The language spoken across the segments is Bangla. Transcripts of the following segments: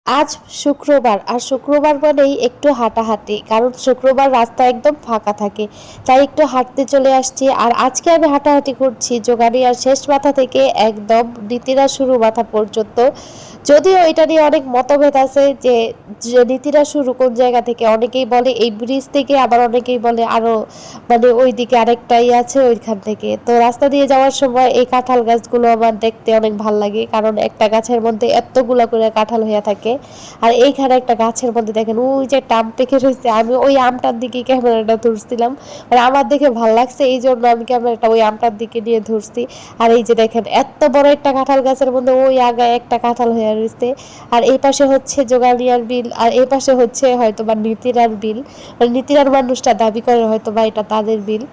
আজ শুক্রবার আর শুক্রবার মানেই একটু হাঁটাহাঁটি, কারণ শুক্রবার রাস্তা একদম ফাঁকা থাকে, তাই একটু হাঁটতে চলে আসছি। আর আজকে আমি হাঁটাহাঁটি করছি যোগাড়িয়ার শেষ মাথা থেকে একদম নীতিরা শুরু মাথা পর্যন্ত। যদিও এটা নিয়ে অনেক মতভেদ আছে যে যে নীতিরা শুরু কোন জায়গা থেকে, অনেকেই বলে এই ব্রিজ থেকে, আবার অনেকেই বলে আরো মানে ওইদিকে আরেকটাই আছে ওইখান থেকে। তো রাস্তা দিয়ে যাওয়ার সময় এই কাঁঠাল গাছগুলো আমার দেখতে অনেক ভাল লাগে, কারণ একটা গাছের মধ্যে এতগুলা করে কাঁঠাল হয়ে থাকে। আর এইখানে একটা গাছের মধ্যে দেখেন ওই যে আম পেকে রয়েছে, আমি ওই আমটার দিকে ক্যামেরাটা ধরছিলাম, মানে আমার দেখে ভাল লাগছে এই জন্য আমি ক্যামেরাটা ওই আমটার দিকে নিয়ে ধরছি। আর এই যে দেখেন এত বড় একটা কাঁঠাল গাছের মধ্যে ওই আগায় একটা কাঁঠাল হয়ে রয়েছে। আর এই পাশে হচ্ছে জোগাড়িয়ার বিল, আর এই পাশে হচ্ছে হয়তো বা নীতিরার বিল, মানে নীতিরার মানুষটা দাবি করে হয়তো বা এটা তাদের বিল,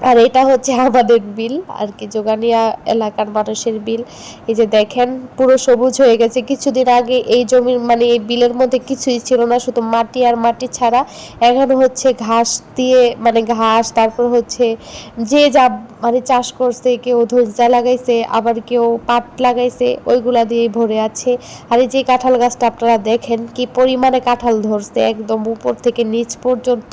আর এটা হচ্ছে আমাদের বিল আর কি, যোগানিয়া এলাকার মানুষের বিল। এই যে দেখেন পুরো সবুজ হয়ে গেছে। কিছুদিন আগে এই জমির মানে এই বিলের মধ্যে কিছুই ছিল না, শুধু মাটি আর মাটি ছাড়া। এখন হচ্ছে ঘাস দিয়ে, মানে ঘাস, তারপর হচ্ছে যে যা মানে চাষ করছে, কেউ ধৈর্যা লাগাইছে, আবার কেউ পাট লাগাইছে, ওইগুলা দিয়ে ভরে আছে। আর এই যে কাঁঠাল গাছটা আপনারা দেখেন কি পরিমাণে কাঁঠাল ধরছে, একদম উপর থেকে নিচ পর্যন্ত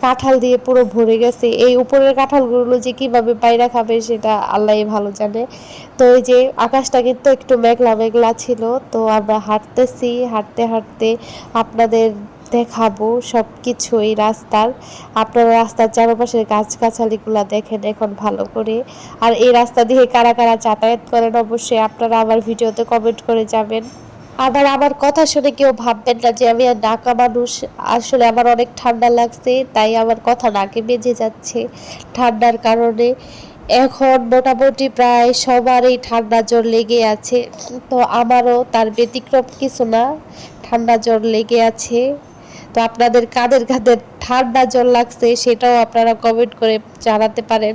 কাঁঠাল দিয়ে পুরো ভরে গেছে। এই উপরের কাঁঠালগুলো যে কিভাবে পায়রা খাবে সেটা আল্লাহই ভালো জানে। তো এই যে আকাশটা কিন্তু একটু মেঘলা মেঘলা ছিল। তো আমরা হাঁটতেছি, হাঁটতে হাঁটতে আপনাদের দেখাবো সব কিছু এই রাস্তার। আপনারা রাস্তার চারপাশের গাছগাছালিগুলো দেখেন এখন ভালো করে। আর এই রাস্তা দিয়ে কারা কারা যাতায়াত করেন অবশ্যই আপনারা আমার ভিডিওতে কমেন্ট করে যাবেন। আবার আমার কথা শুনে কেউ ভাববেন না যে আমি আর ঢাকা মানুষ। আসলে আমার অনেক ঠান্ডা লাগছে, তাই আমার কথা নাকে বেজে যাচ্ছে ঠান্ডার কারণে। এখন মোটামুটি প্রায় সবারই ঠান্ডা জ্বর লেগে আছে, তো আমারও তার ব্যতিক্রম কিছু না, ঠান্ডা জ্বর লেগে আছে। তো আপনাদের কাদের কাদের ঠান্ডা জ্বর লাগছে সেটাও আপনারা কমেন্ট করে জানাতে পারেন।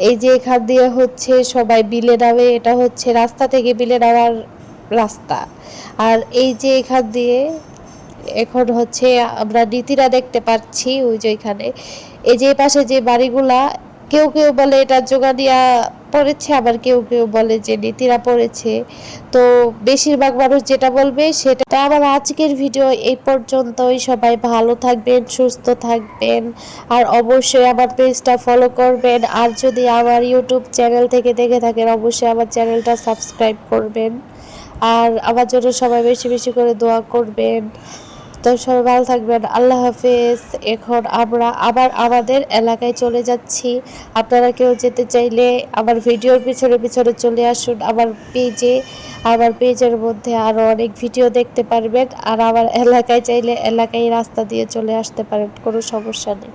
এই যে এখান দিয়ে হচ্ছে সবাই বিলে নামে, এটা হচ্ছে রাস্তা থেকে বিলে নামার রাস্তা। আর এই যে এখান দিয়ে এখন হচ্ছে আমরা নীতিরা দেখতে পাচ্ছি ওই যে এখানে। এই যে পাশে যে বাড়িগুলা, কেউ কেউ বলে এটা জোগানিয়া পড়েছে, আবার কেউ কেউ বলে যে নীতিরা পড়েছে। তো বেশিরভাগ মানুষ যেটা বলবে সেটা। তো আমার আজকের ভিডিও এই পর্যন্তই। সবাই ভালো থাকবেন, সুস্থ থাকবেন, আর অবশ্যই আমার পেজটা ফলো করবেন। আর যদি আমার ইউটিউব চ্যানেল থেকে দেখে থাকেন অবশ্যই আমার চ্যানেলটা সাবস্ক্রাইব করবেন। আর আমার জন্য সবাই বেশি বেশি করে দোয়া করবেন। তো সবাই ভালো থাকবেন, আল্লাহ হাফেজ। এখন আমরা আবার আমাদের এলাকায় চলে যাচ্ছি। আপনারা কেউ যেতে চাইলে আমার ভিডিওর পিছনে পিছনে চলে আসুন আমার পেজে। আমার পেজের মধ্যে আরও অনেক ভিডিও দেখতে পারবেন। আর আমার এলাকায় চাইলে এলাকায় রাস্তা দিয়ে চলে আসতে পারেন, কোনো সমস্যা নেই।